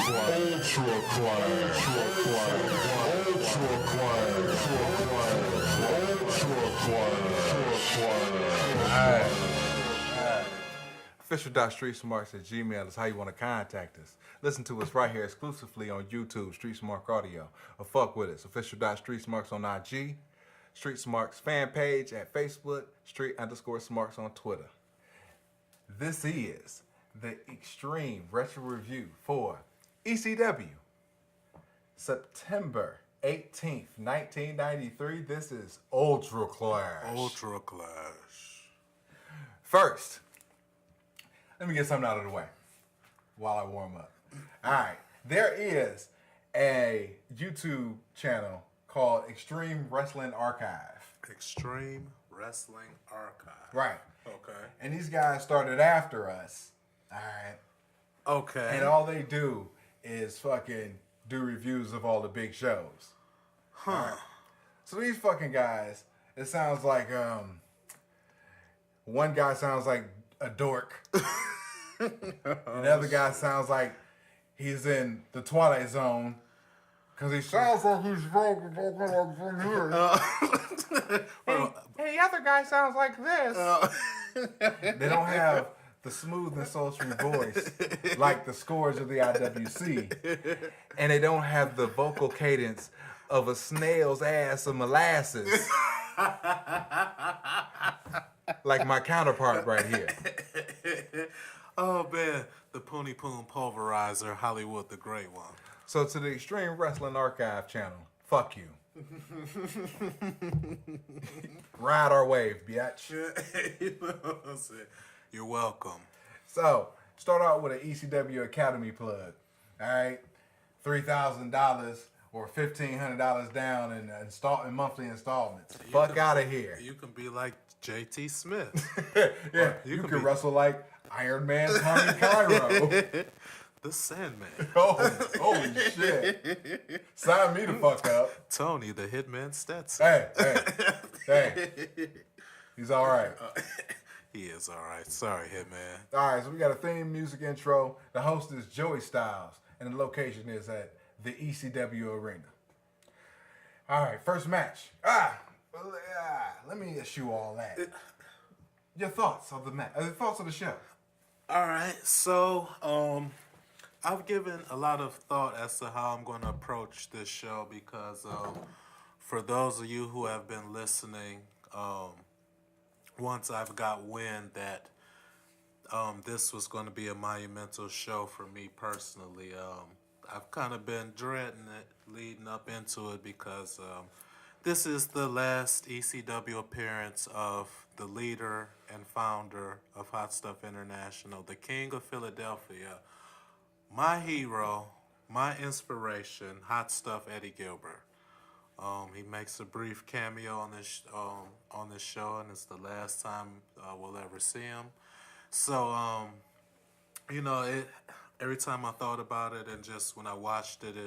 Official.streetsmarks@gmail is how you want to contact us. Listen to us right here exclusively on YouTube, Street Smart Audio. Or fuck with us. Official.streetsmarks on IG, Street Smarks fan page at Facebook, Street_Smarks on Twitter. This is the Extreme Retro Review for ECW, September 18th, 1993. This is UltraClash. UltraClash. First, let me get something out of the way while I warm up. All right. There is a YouTube channel called Extreme Wrestling Archive. Extreme Wrestling Archive. Right. Okay. And these guys started after us. All right. Okay. And all they do is fucking do reviews of all the big shows. Huh. Right. So these fucking guys, it sounds like one guy sounds like a dork. Another guy sounds like he's in the Twilight Zone because he sounds like he's from here. And the other guy sounds like this. They don't have the smooth and sultry voice like the Scourge of the IWC, and they don't have the vocal cadence of a snail's ass of molasses. Like my counterpart right here. Oh man, the Pony Poon Pulverizer, Hollywood the Great One. So to the Extreme Wrestling Archive channel, fuck you. Ride our wave, bitch. You know what I'm saying? You're welcome. So, start out with an ECW Academy plug. Alright? $3,000 or $1,500 down in monthly installments. Fuck out of here. You can be like JT Smith. Yeah, you can wrestle like Iron Man Tommy Cairo. The Sandman. Oh, holy shit. Sign me the fuck up. Tony the Hitman Stetson. Hey. He's alright. He is alright. Sorry, Hitman. Alright, so we got a theme music intro. The host is Joey Styles, and the location is at the ECW Arena. Alright, first match. Let me issue all that. Your thoughts of the match, thoughts of the show. Alright, so I've given a lot of thought as to how I'm going to approach this show because for those of you who have been listening, once I've got wind that this was going to be a monumental show for me personally, I've kind of been dreading it leading up into it because this is the last ECW appearance of the leader and founder of Hot Stuff International, the King of Philadelphia, my hero, my inspiration, Hot Stuff Eddie Gilbert. He makes a brief cameo on this show, and it's the last time we'll ever see him. So, every time I thought about it, and just when I watched it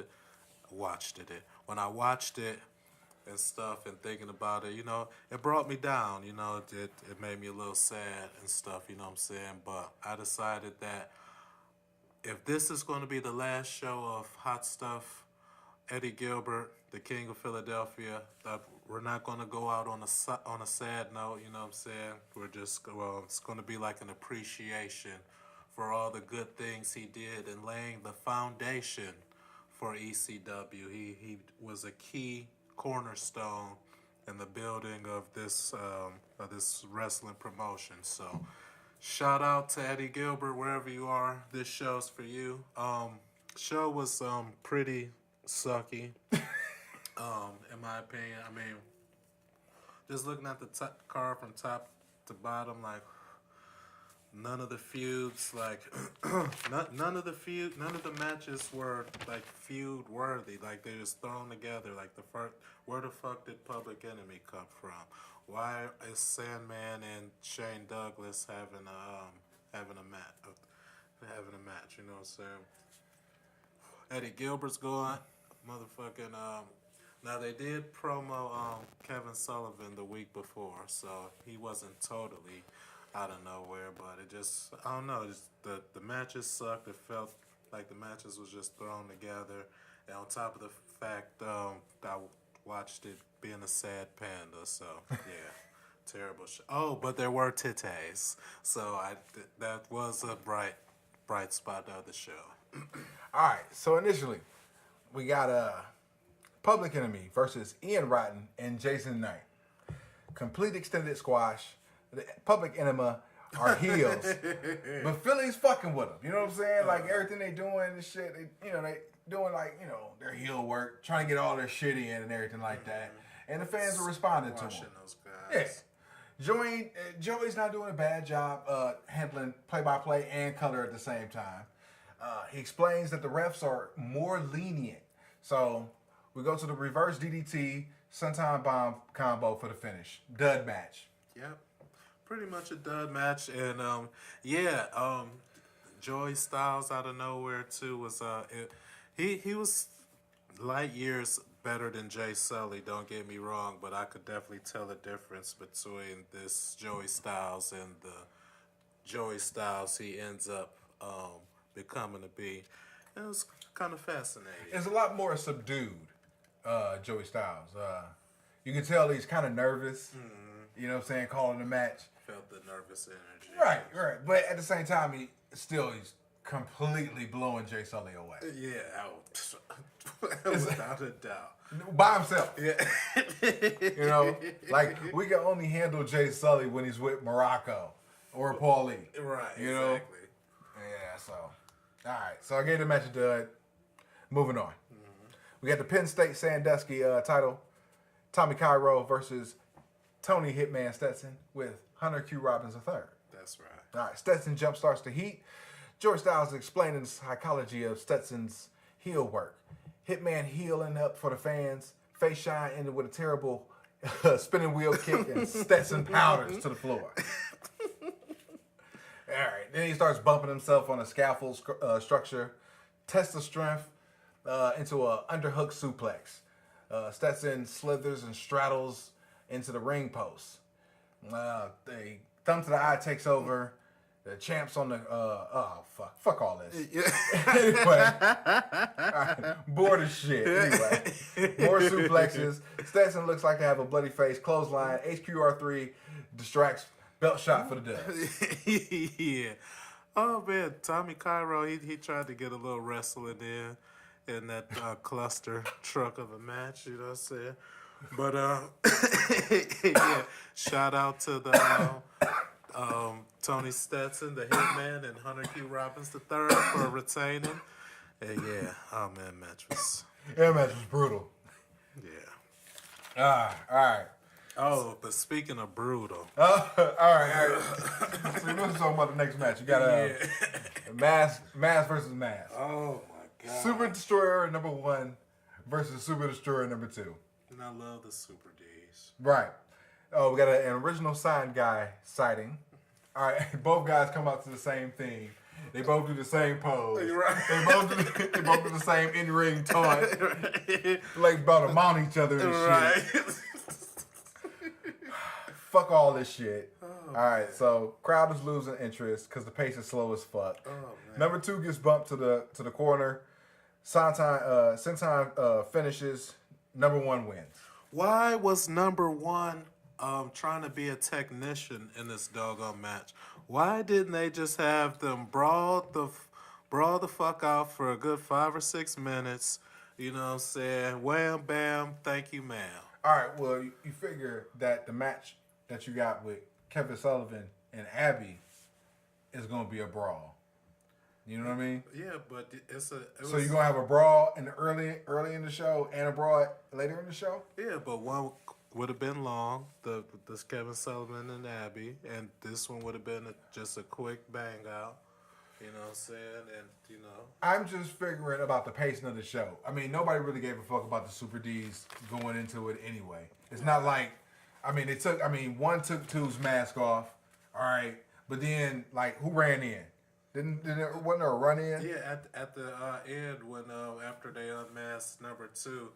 and stuff, and thinking about it, it brought me down. It made me a little sad and stuff. You know what I'm saying? But I decided that if this is going to be the last show of Hot Stuff Eddie Gilbert, the King of Philadelphia, that we're not going to go out on a sad note, you know what I'm saying? It's going to be like an appreciation for all the good things he did in laying the foundation for ECW. He was a key cornerstone in the building of this wrestling promotion. So shout out to Eddie Gilbert wherever you are. This show's for you. Show was pretty sucky. In my opinion, I mean, just looking at the card from top to bottom, like none of the feuds, like none of the matches were like feud worthy. Like they just thrown together. Like where the fuck did Public Enemy come from? Why is Sandman and Shane Douglas having a match? You know what I'm saying? Eddie Gilbert's going, motherfucking. Now they did promo Kevin Sullivan the week before, so he wasn't totally out of nowhere. But it just, I don't know, just the matches sucked. It felt Like the matches was just thrown together, and on top of the fact, I watched it being a sad panda. So yeah, terrible show. Oh, but there were titties, so that was a bright spot of the show. All right, so initially, we got Public Enemy versus Ian Rotten and Jason Knight. Complete extended squash. The Public Enemy are heels, but Philly's fucking with them. You know what I'm saying? Like everything they doing and shit, they doing like their heel work, trying to get all their shit in and everything like that. And the fans are responding to them. Those guys. Yeah. Joey's not doing a bad job handling play-by-play and color at the same time. He explains that the refs are more lenient. So we go to the reverse DDT, Senton Bomb combo for the finish. Dud match. Yep. Pretty much a dud match. And, Joey Styles out of nowhere, too, was... He was light years better than Jay Sully, don't get me wrong, but I could definitely tell the difference between this Joey Styles and the Joey Styles he ends up becoming to be. It was kind of fascinating. It's a lot more subdued, Joey Styles. You can tell he's kind of nervous, you know what I'm saying, calling the match. Felt the nervous energy. Right. But at the same time, he's completely blowing Jay Sully away. Yeah, without a doubt. By himself. Yeah. Like we can only handle Jay Sully when he's with Morocco or Paul Lee. Right, Exactly. Yeah, so. All right, so I gave the match a dud. Moving on. We got the Penn State Sandusky title. Tommy Cairo versus Tony Hitman Stetson with Hunter Q. Robbins III. That's right. All right, Stetson jumpstarts the heat. George Styles is explaining the psychology of Stetson's heel work. Hitman healing up for the fans. Face shine ended with a terrible spinning wheel kick and Stetson powders to the floor. All right, then he starts bumping himself on a scaffold structure. Tests the strength into a underhook suplex. Stetson slithers and straddles into the ring post. The thumb to the eye takes over. The champ's on the fuck all this. Anyway, right, bored as shit. Anyway, more suplexes. Stetson looks like to have a bloody face. Clothesline. HQR3 distracts. Belt shot for the dub. Yeah. Oh man, Tommy Cairo, he tried to get a little wrestling in that cluster truck of a match. You know what I'm saying? But yeah, shout out to the Tony Stetson, the Hitman, and Hunter Q. Robbins III for retaining. And yeah, oh man, match was brutal. Yeah. All right. Oh, but speaking of brutal. All right. So we're talking about the next match. You got Mask versus Mask. Oh my god. Super Destroyer number 1 versus Super Destroyer number 2. And I love the Super D's. Right. Oh, we got an original sign guy sighting. All right, both guys come out to the same thing. They both do the same pose. Right. They both do the same in-ring taunt. Like about to mount each other and shit. Fuck all this shit. All right, so crowd is losing interest because the pace is slow as fuck. Oh, man. Number 2 gets bumped to the corner. Senton finishes. Number 1 wins. Why was number 1 trying to be a technician in this doggone match? Why didn't they just have them brawl the fuck out for a good 5 or 6 minutes? You know what I'm saying? Wham, bam, thank you, ma'am. All right, well, you figure that the match that you got with Kevin Sullivan and Abby is going to be a brawl. You know what I mean? Yeah, but So you're going to have a brawl in the early in the show and a brawl later in the show? Yeah, but one would have been long, this Kevin Sullivan and Abby, and this one would have been just a quick bang out. You know what I'm saying? And, I'm just figuring about the pacing of the show. I mean, nobody really gave a fuck about the Super Ds going into it anyway. It's not like, one took two's mask off, all right, but then, like, who ran in? Wasn't there a run in? Yeah, at the end when after they unmasked number 2,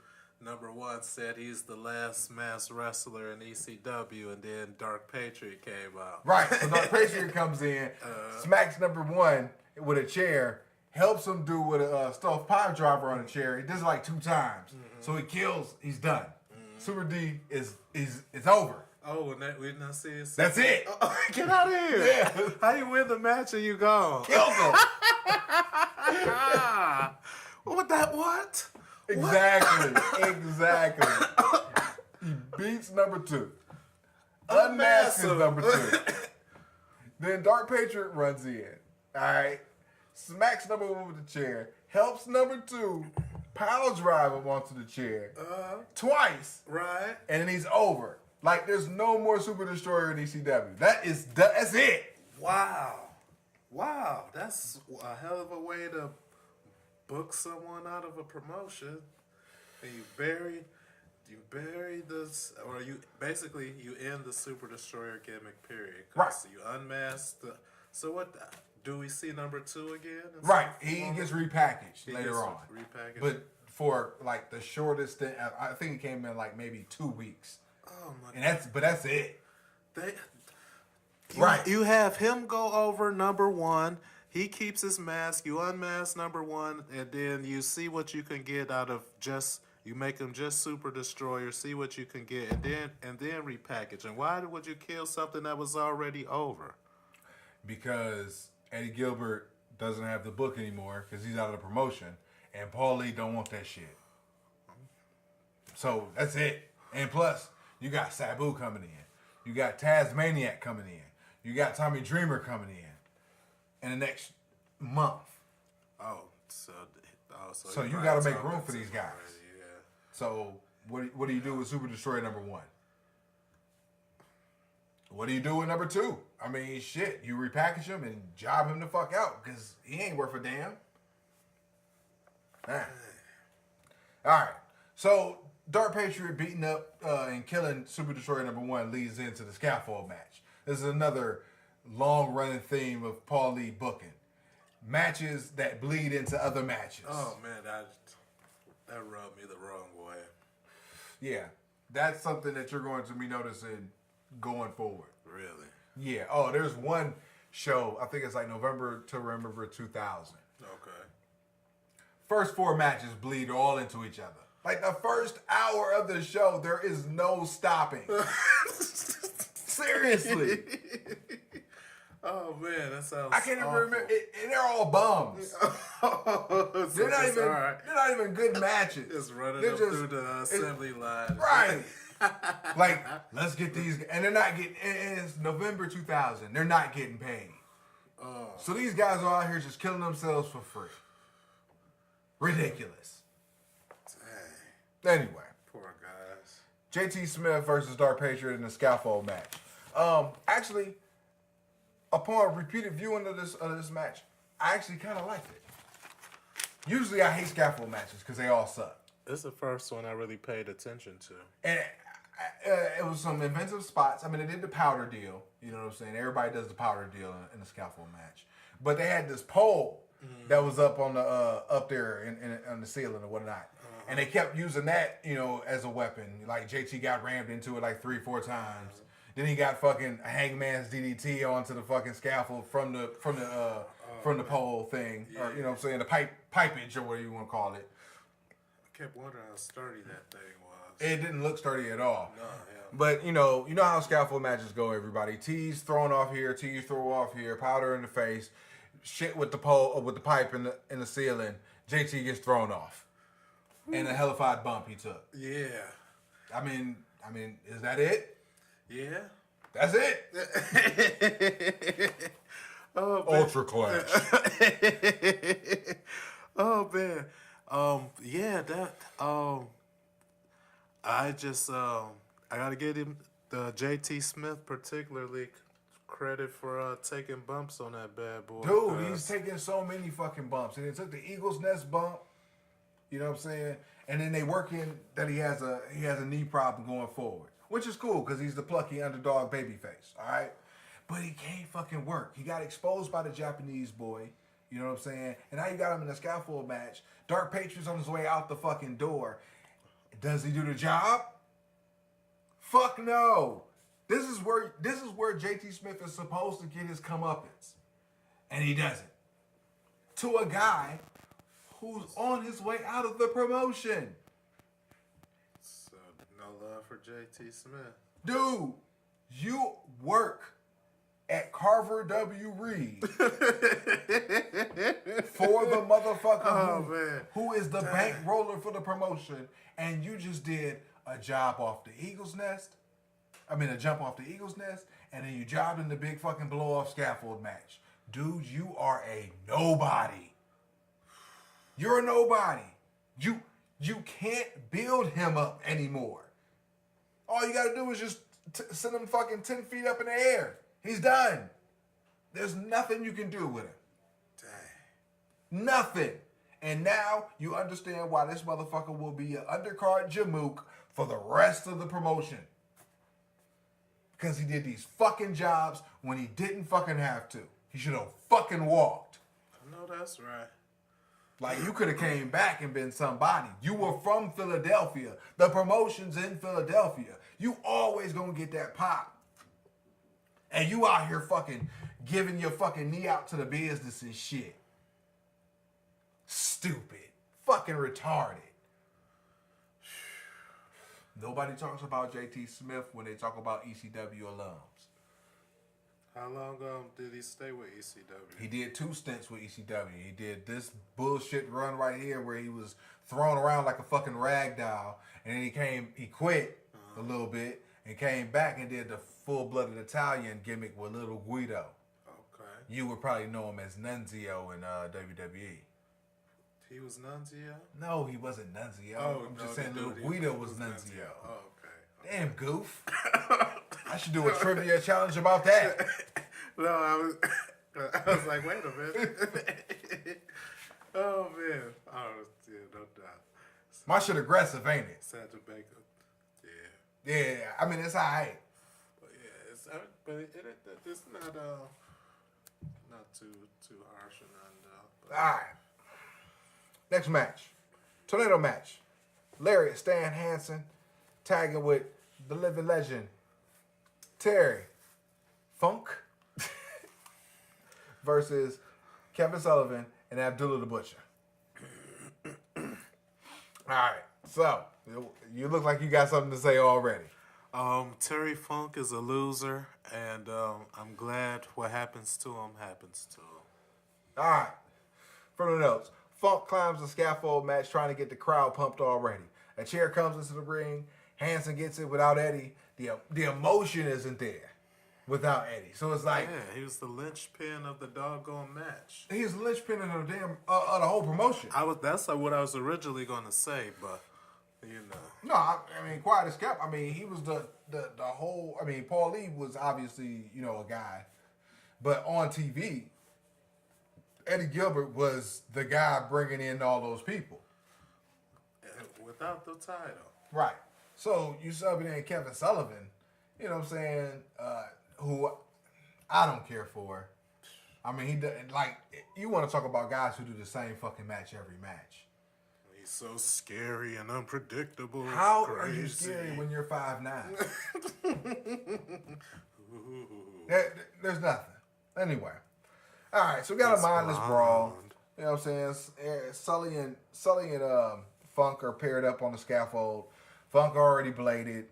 number 1 said he's the last masked wrestler in ECW, and then Dark Patriot came out. Right, so Dark Patriot comes in, smacks number 1 with a chair, helps him do with a stuffed pile driver on a chair. He does it like 2 times. So he kills, he's done. Super D is over. Oh, and that we did not see it. That's it. Oh, get out of here. Yeah. How you win the match and you gone? Kills him. What? Exactly. He beats number 2. Unmasks number 2. Then Dark Patriot runs in. Alright. Smacks number 1 with the chair. Helps number 2 pile drive him onto the chair. Twice. Right. And then he's over. Like there's no more Super Destroyer in ECW. That's it. Wow. That's a hell of a way to book someone out of a promotion. And you bury this, or you end the Super Destroyer gimmick period. Right. So you unmask the. So what? Do we see number 2 again? Right. He gets repackaged later on. Repackaged. But for like the shortest thing, I think it came in like maybe 2 weeks. Oh my! And that's it. Right. You have him go over number 1. He keeps his mask. You unmask number 1, and then you see what you can get out of just. You make him just Super Destroyer. See what you can get, and then repackage. And why would you kill something that was already over? Because Eddie Gilbert doesn't have the book anymore because he's out of the promotion, and Paul Lee don't want that shit. So that's it. And plus, you got Sabu coming in. You got Tasmaniac coming in. You got Tommy Dreamer coming in the next month. So you got to make room for these guys. Already, yeah. So what do you do with Super Destroyer number 1? What do you do with number 2? I mean, shit, you repackage him and job him the fuck out because he ain't worth a damn. All right. So Dark Patriot beating up and killing Super Destroyer number 1 leads into the scaffold match. This is another long-running theme of Paul Lee booking. Matches that bleed into other matches. Oh, man, that rubbed me the wrong way. Yeah, that's something that you're going to be noticing going forward. Really? Yeah. Oh, there's one show, I think it's like November to Remember 2000. Okay. First 4 matches bleed all into each other. Like the first hour of the show, there is no stopping. Seriously. Oh man, that sounds. I can't even awful. remember. And they're all bums. They're not even good matches. Just running They're up through the assembly line. Right. Like, let's get these, and they're not getting. And it's November 2000. They're not getting paid. So these guys are out here just killing themselves for free. Ridiculous. Dang. Anyway, Poor guys. JT Smith versus Dark Patriot in a scaffold match. Actually, upon repeated viewing of this match, I actually kind of liked it. Usually, I hate scaffold matches because they all suck. This is the first one I really paid attention to. And it was some inventive spots. I mean, they did the powder deal. You know what I'm saying? Everybody does the powder deal in the scaffold match. But they had this pole that was up on the up there in on the ceiling or whatnot. And they kept using that, you know, as a weapon. Like JT got rammed into it like 3-4 times. Then he got fucking Hangman's DDT onto the fucking scaffold from the pole thing, or you know what I'm saying, the pipage or whatever you want to call it. I kept wondering how sturdy that thing was. It didn't look sturdy at all. No, yeah. But you know how scaffold matches go. Everybody, T's thrown off here, T's throw off here, powder in the face, shit with the pole with the pipe in the ceiling. JT gets thrown off, and a hellified bump he took. Yeah. I mean, is that it? Yeah. That's it. Oh, man. UltraClash. Oh man. Yeah, that I just I gotta give him the JT Smith particularly credit for taking bumps on that bad boy. Dude, he's taking so many fucking bumps. And he took the Eagle's Nest bump. You know what I'm saying? And then they work in that he has a knee problem going forward. Which is cool because he's the plucky underdog babyface, all right? But he can't fucking work. He got exposed by the Japanese boy, you know what I'm saying? And now you got him in a scaffold match. Dark Patriot's on his way out the fucking door. Does he do the job? Fuck no. This is where JT Smith is supposed to get his comeuppance. And he doesn't. to a guy who's on his way out of the promotion. So, no love for JT Smith. Dude, you work at Carver W. Reed for the motherfucker who is the bankroller for the promotion, and you just did a job off the Eagle's Nest. I mean, a jump off the Eagle's Nest, and then you jobbed in the big fucking blow-off scaffold match. Dude, you are a nobody. You're a nobody. You can't build him up anymore. All you gotta do is just send him fucking 10 feet up in the air. He's done. There's nothing you can do with him. Dang. Nothing. And now you understand why this motherfucker will be an undercard Jamook for the rest of the promotion. Because he did these fucking jobs when he didn't fucking have to. He should have fucking walked. I know that's right. Like, you could have came back and been somebody. You were from Philadelphia. The promotion's in Philadelphia. You always gonna get that pop. And you out here fucking giving your fucking knee out to the business and shit. Stupid. Fucking retarded. Nobody talks about JT Smith when they talk about ECW alums. How long did he stay with ECW? He did 2 stints with ECW. He did this bullshit run right here where he was thrown around like a fucking rag doll, and then he quit a little bit and came back and did the full-blooded Italian gimmick with Little Guido. Okay. You would probably know him as Nunzio in WWE. He was Nunzio? No, he wasn't Nunzio. Oh, I'm just saying Little Guido was Nunzio. Oh, okay. Damn, goof. I should do a trivia challenge about that. No, I was like, wait a minute. Oh, man. Oh, yeah, no doubt. My shit aggressive, ain't it? Sandra Baker. Yeah. Yeah, I mean, it's all right. But yeah, it's not too harsh or nothing. All right. Next match. Tornado match. Lariat Stan Hansen tagging with the living legend Terry Funk versus Kevin Sullivan and Abdullah the Butcher. All right. So, you look like you got something to say already. Terry Funk is a loser, and I'm glad what happens to him happens to him. All right. From the notes, Funk climbs the scaffold match trying to get the crowd pumped already. A chair comes into the ring. Hansen gets it without Eddie. The emotion isn't there without Eddie. So it's like... Yeah, he was the linchpin of the doggone match. He's the linchpin of the damn of the whole promotion. That's what I was originally going to say, but, you know. No, I mean, quiet as kept. I mean, he was the whole... I mean, Paul Lee was obviously, a guy. But on TV, Eddie Gilbert was the guy bringing in all those people. Without the title. Right. So you subbing in Kevin Sullivan, you know what I'm saying, who I don't care for. I mean, he like, you want to talk about guys who do the same fucking match every match. He's so scary and unpredictable. How are you scary when you're 5'9"? There's nothing. Anyway. All right, so we got a mindless brawl. You know what I'm saying? Sully and Funk are paired up on the scaffold. Funk already bladed.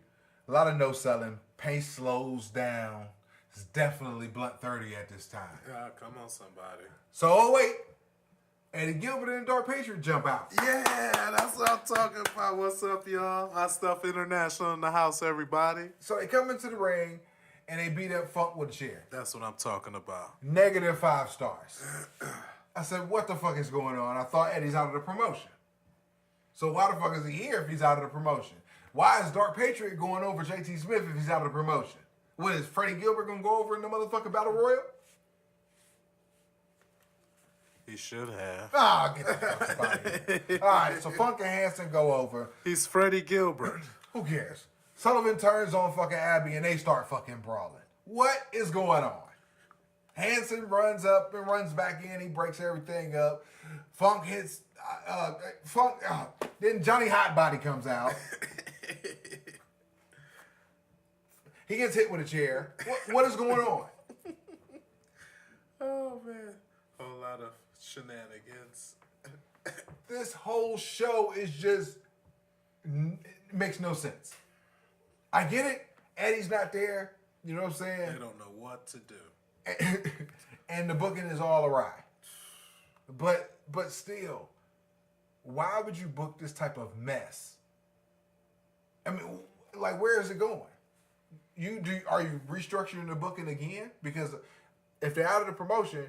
A lot of no selling. Pace slows down. It's definitely blunt 30 at this time. Yeah, come on, somebody. So, oh wait. Eddie Gilbert and Dark Patriot jump out. Yeah, that's what I'm talking about. What's up, y'all? Hot Stuff International in the house, everybody. So they come into the ring and they beat up Funk with a chair. That's what I'm talking about. -5 stars. I said, what the fuck is going on? I thought Eddie's out of the promotion. So why the fuck is he here if he's out of the promotion? Why is Dark Patriot going over JT Smith if he's out of the promotion? What, is Freddie Gilbert going to go over in the motherfucking Battle Royal? He should have. Ah, get the fuck out of here. All right, so Funk and Hansen go over. He's Freddie Gilbert. Who cares? Sullivan turns on fucking Abby and they start fucking brawling. What is going on? Hansen runs up and runs back in. He breaks everything up. Funk hits... then Johnny Hotbody comes out. He gets hit with a chair. What is going on? Oh, man. Whole lot of shenanigans. This whole show is just makes no sense. I get it. Eddie's not there. You know what I'm saying? They don't know what to do. And the booking is all awry. But still, why would you book this type of mess? I mean, like, where is it going? Are you restructuring the booking again? Because if they're out of the promotion,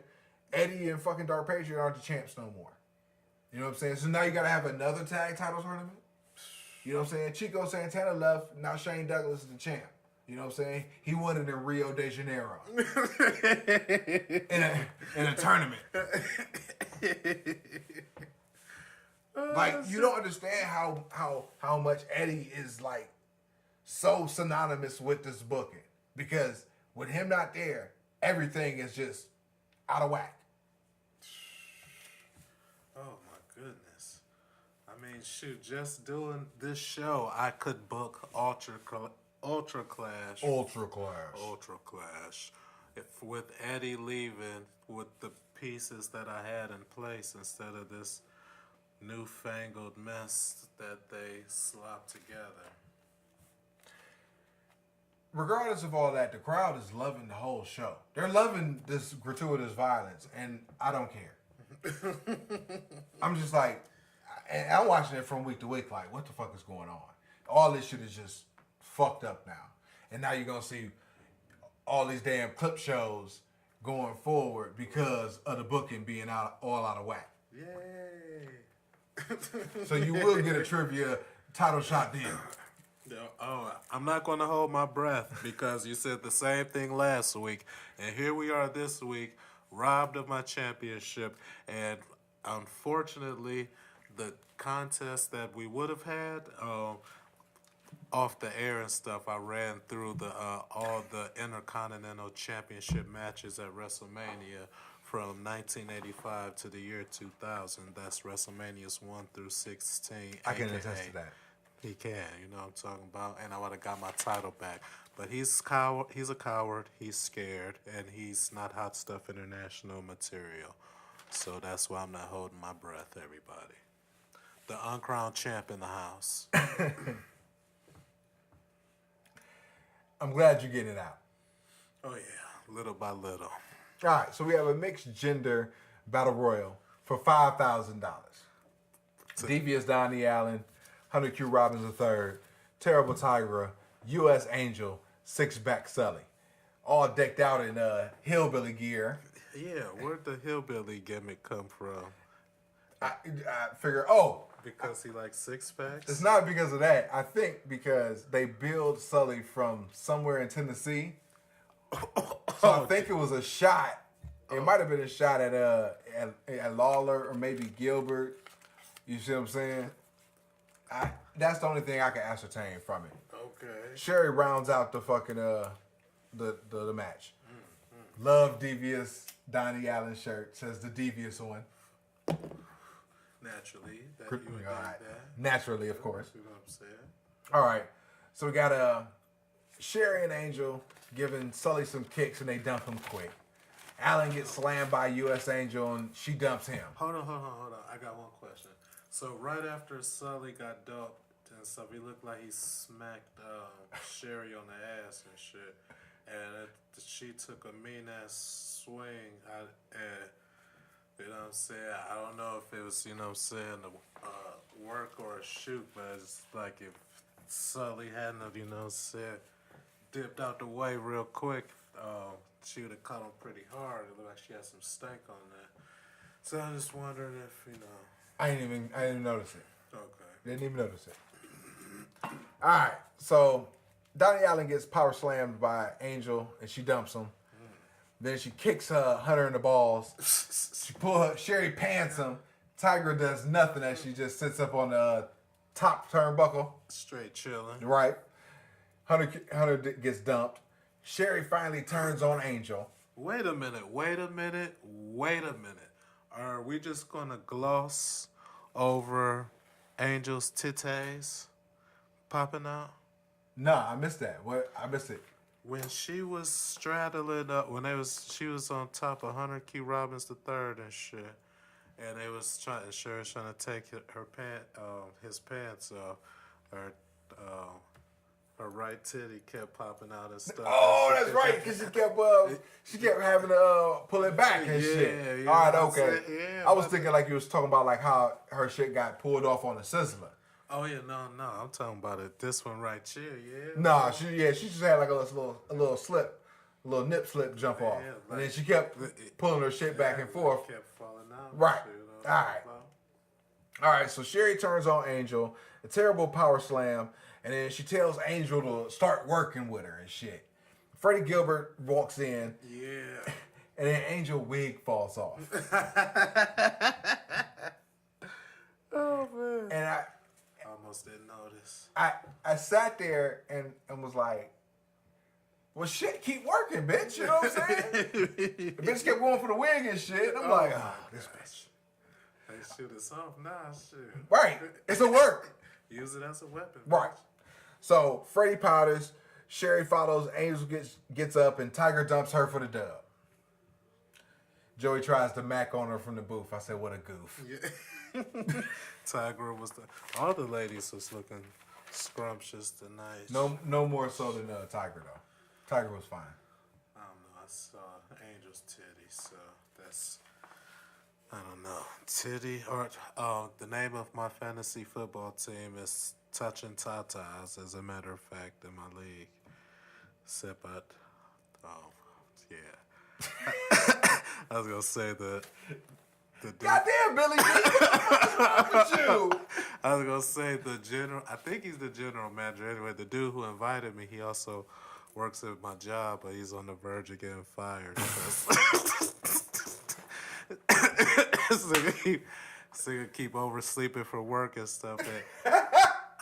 Eddie and fucking Dark Patriot aren't the champs no more. You know what I'm saying? So now you got to have another tag title tournament. You know what I'm saying? Chico Santana left. Now Shane Douglas is the champ. You know what I'm saying? He won it in Rio de Janeiro. in a tournament. Like, you don't understand how much Eddie is, like, so synonymous with this booking. Because with him not there, everything is just out of whack. Oh my goodness. I mean, shoot, just doing this show, I could book UltraClash. UltraClash. If with Eddie leaving, with the pieces that I had in place instead of this newfangled mess that they slopped together. Regardless of all that, the crowd is loving the whole show. They're loving this gratuitous violence, and I don't care. I'm just like, and I'm watching it from week to week, like, what the fuck is going on? All this shit is just fucked up now. And now you're going to see all these damn clip shows going forward because of the booking being all out of whack. Yay! So you will get a trivia title shot deal. Oh, I'm not going to hold my breath because you said the same thing last week. And here we are this week, robbed of my championship. And unfortunately, the contest that we would have had off the air and stuff, I ran through all the Intercontinental Championship matches at WrestleMania from 1985 to the year 2000. That's WrestleManias 1 through 16. I can attest to that. He can, you know what I'm talking about, and I would have got my title back. But he's a coward, he's scared, and he's not Hot Stuff International material. So that's why I'm not holding my breath, everybody. The uncrowned champ in the house. I'm glad you're getting it out. Oh yeah, little by little. All right, so we have a mixed gender battle royal for $5,000. Devious Donnie Allen, Hunter Q. Robbins III, Terrible Tigra, U.S. Angel, Six-Back Sully. All decked out in hillbilly gear. Yeah, where'd the hillbilly gimmick come from? I figure, Because he likes six-packs? it's not because of that. I think because they billed Sully from somewhere in Tennessee. So I think it was a shot. It might have been a shot at Lawler or maybe Gilbert. You see what I'm saying? That's the only thing I can ascertain from it. Okay. Sherry rounds out the fucking the match. Love Devious Donnie Allen shirt, says the Devious one. Naturally, that you would All think right. that. Naturally, of course. You know what I'm saying? All right. So we got Sherry and Angel giving Sully some kicks and they dump him quick. Allen gets slammed by U.S. Angel and she dumps him. Hold on. I got one question. So right after Sully got dumped and stuff, he looked like he smacked Sherry on the ass and shit. And she took a mean ass swing. You know what I'm saying? I don't know if it was, you know what I'm saying, a work or a shoot, but it's like if Sully hadn't, you know what I'm saying, dipped out the way real quick, she would have caught him pretty hard. It looked like she had some stank on that. So I'm just wondering if, you know. I didn't even notice it. Okay. Didn't even notice it. All right. So Donnie Allen gets power slammed by Angel and she dumps him. Then she kicks Hunter in the balls. She Sherry pants him. Tigra does nothing as she just sits up on the top turnbuckle. Straight chilling. Right. Hunter gets dumped. Sherry finally turns on Angel. Wait a minute. Are we just going to gloss over Angel's titties popping out? Nah, I missed that. I missed it. When she was straddling up, she was on top of Hunter Q. Robbins III and shit, And they was trying to take his pants off. Her, her right titty kept popping out and stuff. Oh, that's right, because she kept having to pull it back and shit. Yeah, All right, okay. Yeah, I was thinking like you was talking about like how her shit got pulled off on the sizzler. Oh yeah, no, I'm talking about it. This one right here, yeah. Nah, she just had like a little slip, a little nip slip jump off, like, and then she kept pulling her shit back and forth. Kept falling out. Right. You know, All right. So Sherry turns on Angel, a terrible power slam, and then she tells Angel to start working with her and shit. Freddie Gilbert walks in. Yeah. And then Angel wig falls off. Oh man. And I almost didn't notice. I sat there and was like, well, shit, keep working, bitch. You know what I'm saying? The bitch kept going for the wig and shit. And I'm like, this bitch. Hey, shoot, it's off now, shit. Right. It's a work. Use it as a weapon. Right. So, Freddie powders, Sherry follows, Angel gets up, and Tiger dumps her for the dub. Joey tries to mac on her from the booth. I said, what a goof. Yeah. Tiger was all the ladies was looking scrumptious tonight. No more so than Tiger, though. Tiger was fine. I don't know. I saw Angel's titty, so that's, I don't know. Titty, or the name of my fantasy football team is Touching Tatas, as a matter of fact, in my league. Except yeah. I was gonna say the Goddamn, Billy D, what's wrong with you? I was gonna say the general. I think he's the general manager. Anyway, the dude who invited me, he also works at my job, but he's on the verge of getting fired. So keep oversleeping for work and stuff. And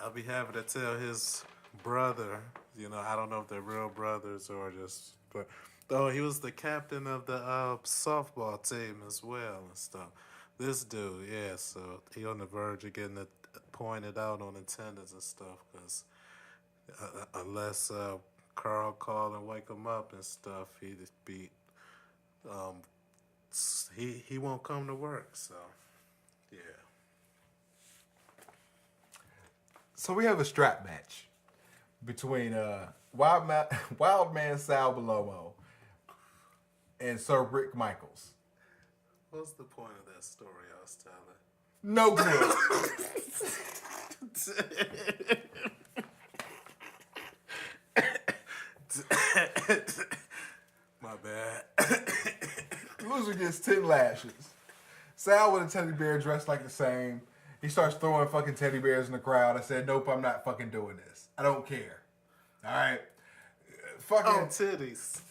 I'll be having to tell his brother. You know, I don't know if they're real brothers or just, but. Oh, he was the captain of the softball team as well and stuff. This dude, yeah, so he on the verge of getting pointed out on attendance and stuff because unless Carl call and wake him up and stuff, he'd be he won't come to work. So yeah. So we have a strap match between Wild Man Sal Balomo and Sir Rick Michaels. What's the point of that story I was telling? No clue. My bad. Loser gets 10 lashes. Sal with a teddy bear dressed like the same. He starts throwing fucking teddy bears in the crowd. I said, nope, I'm not fucking doing this. I don't care. All right? Fucking titties.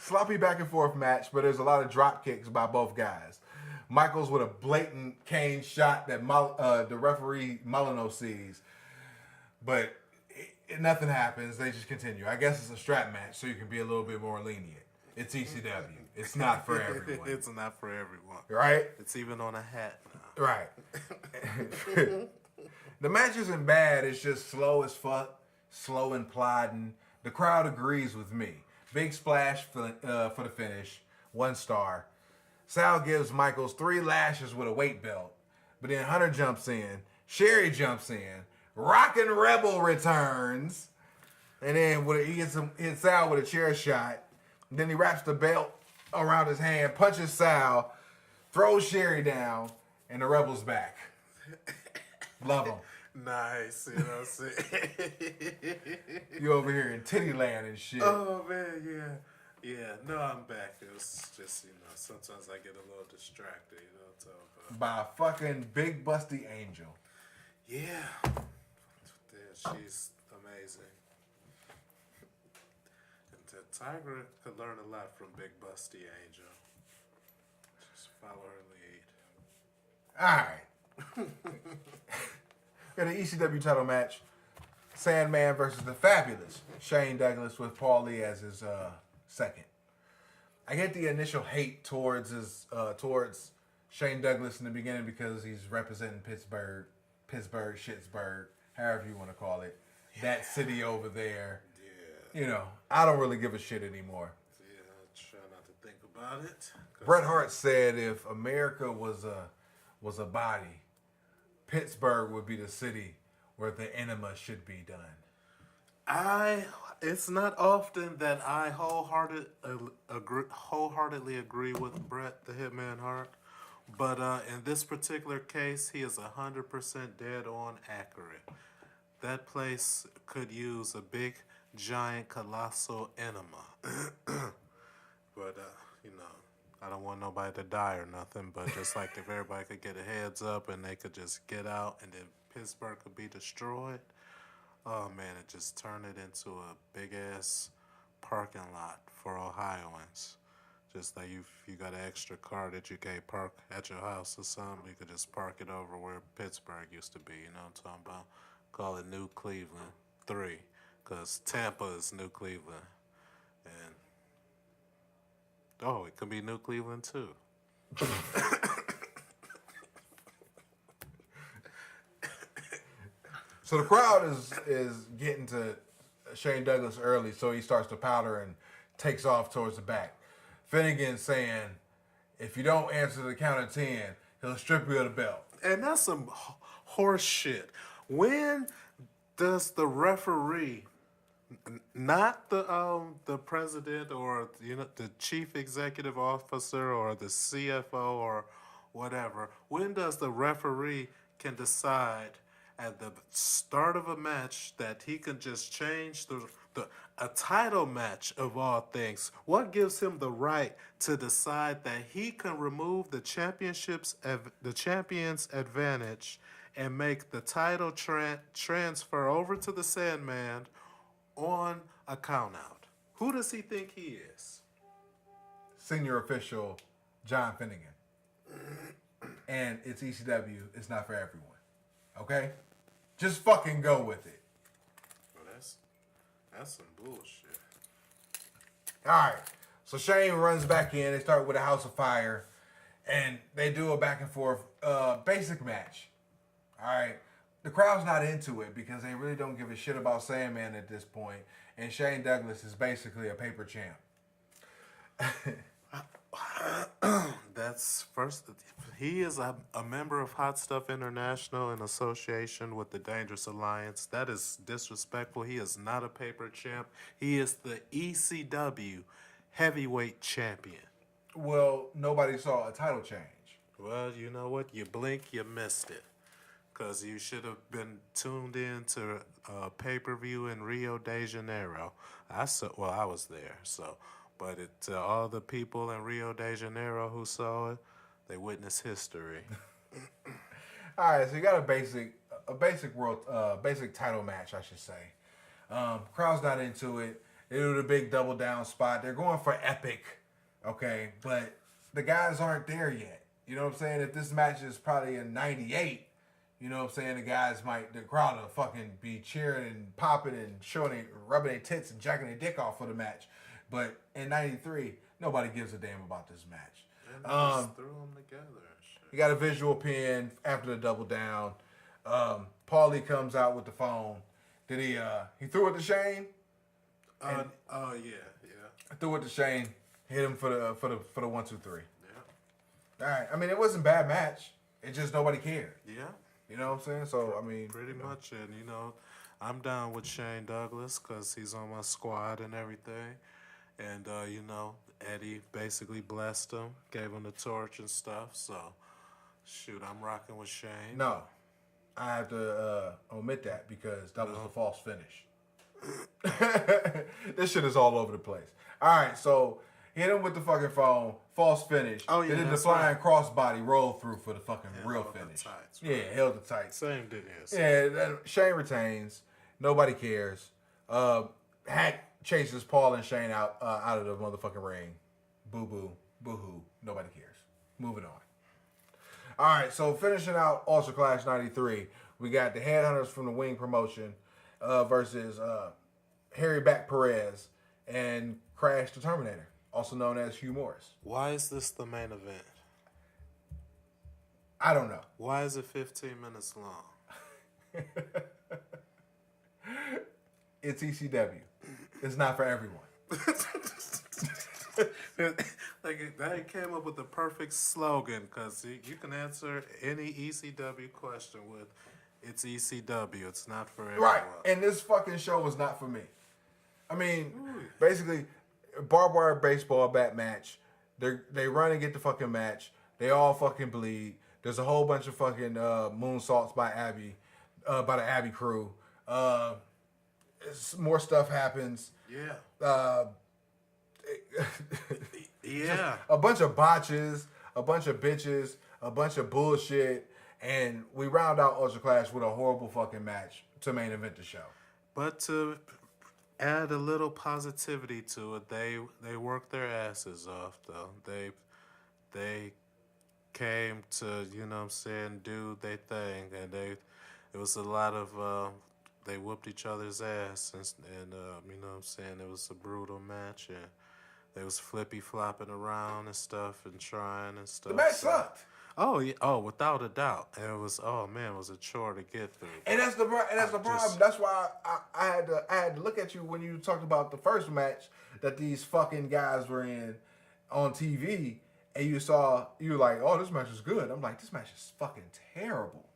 sloppy back and forth match, but there's a lot of drop kicks by both guys. Michaels with a blatant cane shot that the referee Molyneux sees, but nothing happens. They just continue. I guess it's a strap match, so you can be a little bit more lenient. It's ECW. It's not for everyone. It's not for everyone. Right? It's even on a hat now. Right. The match isn't bad. It's just slow as fuck, slow and plodding. The crowd agrees with me. Big splash for the finish. 1 star. Sal gives Michaels 3 lashes with a weight belt. But then Hunter jumps in. Sherry jumps in. Rockin' Rebel returns. And then he hits Sal with a chair shot. And then he wraps the belt around his hand, punches Sal, throws Sherry down, and the Rebel's back. Love him. Nice, you know what I'm saying? You over here in titty land and shit. Oh, man, yeah. Yeah, no, I'm back. It was just, sometimes I get a little distracted, So, by a fucking big busty angel. Yeah. She's amazing. And Tiger could learn a lot from Big Busty Angel. Just follow her lead. Alright. In the ECW title match, Sandman versus the fabulous Shane Douglas with Paul Diaz as second. I get the initial hate towards Shane Douglas in the beginning because he's representing Pittsburgh, Shittsburg, however you want to call it. that city over there. Yeah. You know, I don't really give a shit anymore. Yeah, try not to think about it. Bret Hart said if America was a body, Pittsburgh would be the city where the enema should be done. It's not often that I wholeheartedly agree with Bret the Hitman Hart, but in this particular case, he is 100% dead on accurate. That place could use a big, giant, colossal enema. But you know, I don't want nobody to die or nothing. But just like if everybody could get a heads up and they could just get out, and then Pittsburgh could be destroyed. Oh man, it just turned it into a big ass parking lot for Ohioans. Just like if you got an extra car that you can't park at your house or something, you could just park it over where Pittsburgh used to be. You know what I'm talking about? Call it New Cleveland 3, because Tampa is New Cleveland. And it could be New Cleveland 2. So the crowd is getting to Shane Douglas early, so he starts to powder and takes off towards the back. Finnegan saying, if you don't answer the count of 10, he'll strip you of the belt. And that's some horse shit. When does the referee, not the president or the chief executive officer or the CFO or whatever, when does the referee can decide at the start of a match that he can just change a title match of all things? What gives him the right to decide that he can remove the champion's advantage and make the title transfer over to the Sandman on a count out? Who does he think he is? Senior official John Finnegan. And it's ECW. It's not for everyone. Okay? Just fucking go with it. Well, that's some bullshit. All right. So Shane runs back in. They start with a House of Fire. And they do a back and forth basic match. All right. The crowd's not into it because they really don't give a shit about Sandman at this point. And Shane Douglas is basically a paper champ. That's first. He is a member of Hot Stuff International in association with the Dangerous Alliance. That is disrespectful. He is not a paper champ. He is the ECW heavyweight champion. Well, nobody saw a title change. Well, you know what? You blink, you missed it. Because you should have been tuned in to a pay-per-view in Rio de Janeiro. I was there, so... But all the people in Rio de Janeiro who saw it, they witnessed history. All right, so you got a basic title match, I should say. Crowd's not into it. They do the big double down spot. They're going for epic, okay? But the guys aren't there yet. You know what I'm saying? If this match is probably in '98, you know what I'm saying? The crowd will fucking be cheering and popping and rubbing their tits and jacking their dick off for the match. But in '93, nobody gives a damn about this match. And they just threw them together and shit. You got a visual pin after the double down. Paulie comes out with the phone. Did he threw it to Shane? Yeah. Threw it to Shane. Hit him for the 1, 2, 3. Yeah. All right. I mean, it wasn't a bad match. It just nobody cared. Yeah. You know what I'm saying? So I mean, pretty much. And I'm down with Shane Douglas because he's on my squad and everything. And, Eddie basically blessed him, gave him the torch and stuff. So, shoot, I'm rocking with Shane. No, I have to omit that because that was a false finish. This shit is all over the place. All right, so hit him with the fucking phone, false finish. Oh, yeah, Then did the that's flying right. crossbody roll through for the fucking real held the finish. tights, Yeah, held the tights. Same did his. Yeah, Shane retains. Nobody cares. Hack chases Paul and Shane out of the motherfucking ring. Boo-boo. Boo-hoo. Nobody cares. Moving on. All right, so finishing out UltraClash 93, we got the Headhunters from the Wing promotion versus Harry Back Perez and Crash the Terminator, also known as Hugh Morris. Why is this the main event? I don't know. Why is it 15 minutes long? it's ECW. It's not for everyone. Like they came up with the perfect slogan because you can answer any ECW question with "It's ECW." It's not for everyone. Right. And this fucking show was not for me. I mean, basically, barbed wire baseball bat match. They run and get the fucking match. They all fucking bleed. There's a whole bunch of fucking moonsaults by by the Abbey crew. More stuff happens. Yeah. Yeah. A bunch of botches, a bunch of bitches, a bunch of bullshit, and we round out UltraClash with a horrible fucking match to main event the show. But to add a little positivity to it, they worked their asses off though. They came to, you know what I'm saying, do their thing, and it was a lot of they whooped each other's ass, and you know what I'm saying, it was a brutal match, and they was flippy flopping around and stuff and trying and stuff. The match sucked. Oh yeah, oh without a doubt. And it was, oh man, it was a chore to get through. And that's the problem. That's why I had to look at you when you talked about the first match that these fucking guys were in on TV, and you were like, oh, this match is good. I'm like, this match is fucking terrible.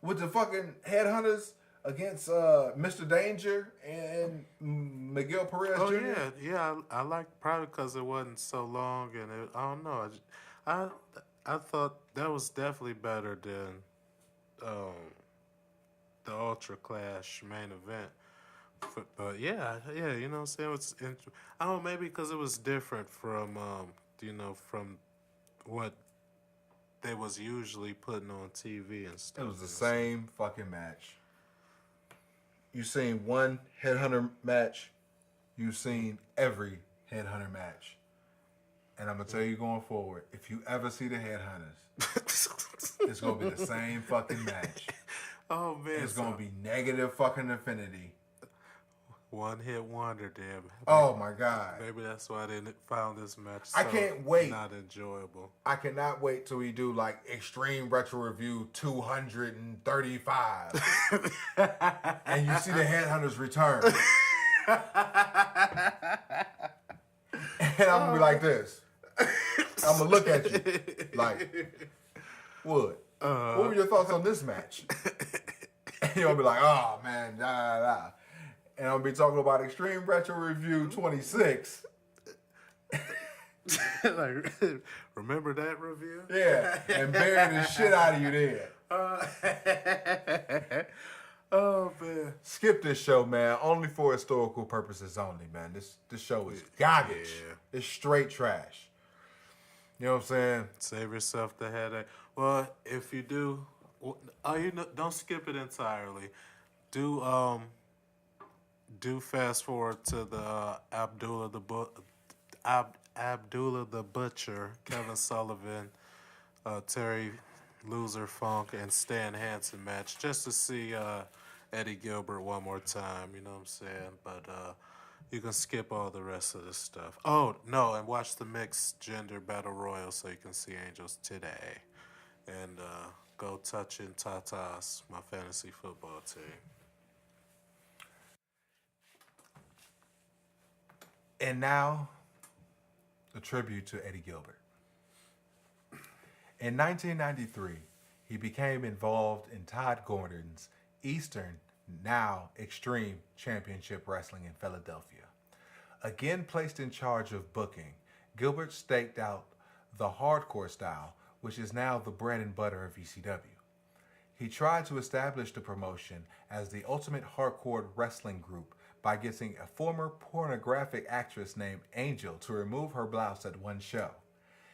With the fucking headhunters against Mr. Danger and Miguel Perez Oh Jr. yeah. I like probably because it wasn't so long, and I don't know. I thought that was definitely better than the UltraClash main event. But yeah, you know what I'm saying. I don't know, maybe because it was different from from what they was usually putting on TV and stuff. It was the same fucking match. You've seen one headhunter match. You've seen every headhunter match. And I'm going to tell you going forward, if you ever see the headhunters, it's going to be the same fucking match. Oh, man. It's going to be negative fucking infinity. One hit wonder, damn. Oh, my God. Maybe that's why they found this match I can't wait. Not enjoyable. I cannot wait till we do like Extreme Retro Review 235. And you see the headhunters return. And I'm going to be like this. I'm going to look at you like, what? What were your thoughts on this match? And you're going to be like, oh, man, da, da, da. And I'll be talking about Extreme Retro Review 26. Like, remember that review? Yeah, and bury the shit out of you there. Oh, man. Skip this show, man. Only for historical purposes only, man. This show is garbage. Yeah. It's straight trash. You know what I'm saying? Save yourself the headache. Well, if you do, don't skip it entirely. Do fast forward to the Abdullah the Butcher, Kevin Sullivan, Terry Loser Funk, and Stan Hansen match just to see Eddie Gilbert one more time. You know what I'm saying? But you can skip all the rest of this stuff. Oh no, and watch the mixed gender battle royal so you can see Angels today, and go touching Tatas, my fantasy football team. And now, a tribute to Eddie Gilbert. In 1993, he became involved in Todd Gordon's Eastern, now Extreme Championship Wrestling in Philadelphia. Again placed in charge of booking, Gilbert staked out the hardcore style, which is now the bread and butter of ECW. He tried to establish the promotion as the ultimate hardcore wrestling group by getting a former pornographic actress named Angel to remove her blouse at one show.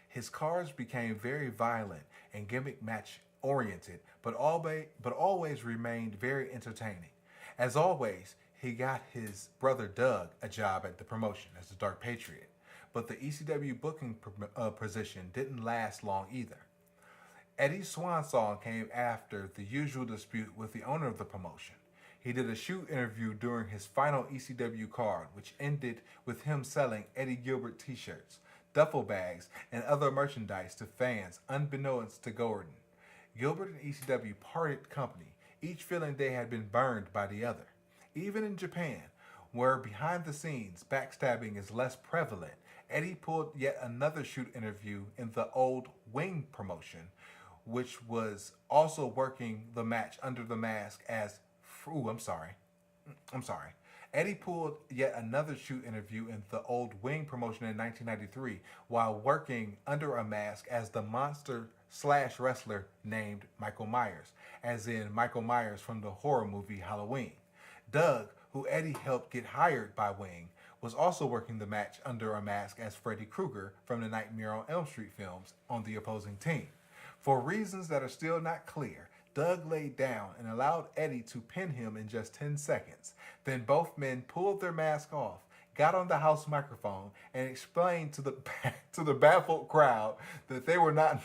His cards became very violent and gimmick match oriented, but always remained very entertaining. As always, he got his brother Doug a job at the promotion as the Dark Patriot, but the ECW booking position didn't last long either. Eddie's swan song came after the usual dispute with the owner of the promotion. He did a shoot interview during his final ECW card, which ended with him selling Eddie Gilbert t-shirts, duffel bags, and other merchandise to fans unbeknownst to Gordon. Gilbert and ECW parted company, each feeling they had been burned by the other. Even in Japan, where behind the scenes backstabbing is less prevalent, Eddie pulled yet another shoot interview in the old Wing promotion, which was also working the match under the mask as. Ooh, I'm sorry. Eddie pulled yet another shoot interview in the old Wing promotion in 1993 while working under a mask as the monster slash wrestler named Michael Myers, as in Michael Myers from the horror movie Halloween. Doug, who Eddie helped get hired by Wing, was also working the match under a mask as Freddy Krueger from the Nightmare on Elm Street films on the opposing team. For reasons that are still not clear, Doug laid down and allowed Eddie to pin him in just 10 seconds. Then both men pulled their mask off, got on the house microphone, and explained to the baffled crowd that they were not.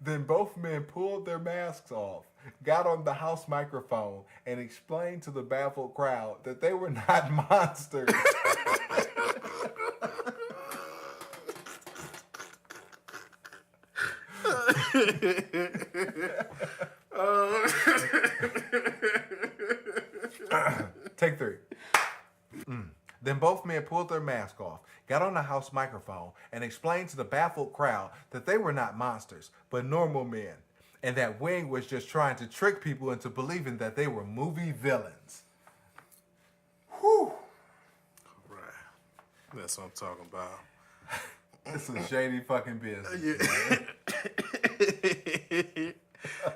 Then both men pulled their masks off, got on the house microphone, and explained to the baffled crowd that they were not monsters. Take 3. Then both men pulled their mask off, got on the house microphone, and explained to the baffled crowd that they were not monsters, but normal men, and that Wing was just trying to trick people into believing that they were movie villains. Whew. Right. That's what I'm talking about. This is shady fucking business. Yeah.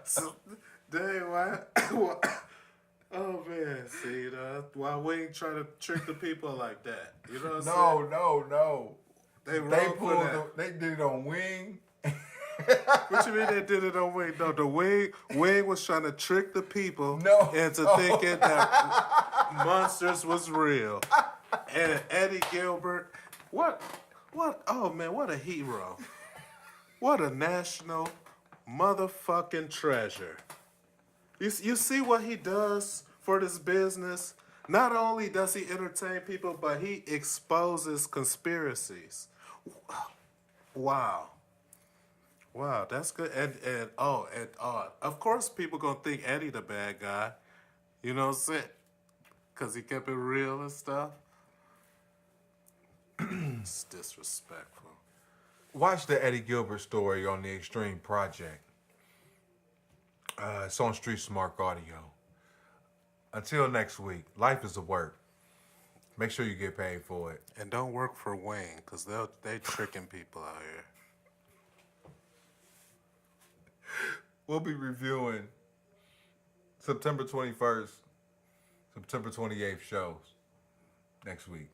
So, dang, why? Oh man, see, why Wing try to trick the people like that? You know what I'm saying? No. They did it on Wing. What you mean they did it on Wing? No, the Wing was trying to trick the people into thinking that monsters was real. And Eddie Gilbert, what? Oh man, what a hero! What a national motherfucking treasure. You see what he does for this business? Not only does he entertain people, but he exposes conspiracies. Wow, that's good. And of course people gonna think Eddie the bad guy. You know what I'm saying? Cause he kept it real and stuff. It's disrespectful. Watch the Eddie Gilbert story on the Extreme Project. It's on Street Smart Audio. Until next week, life is a work. Make sure you get paid for it. And don't work for Wayne, because they tricking people out here. We'll be reviewing September 21st, September 28th shows next week.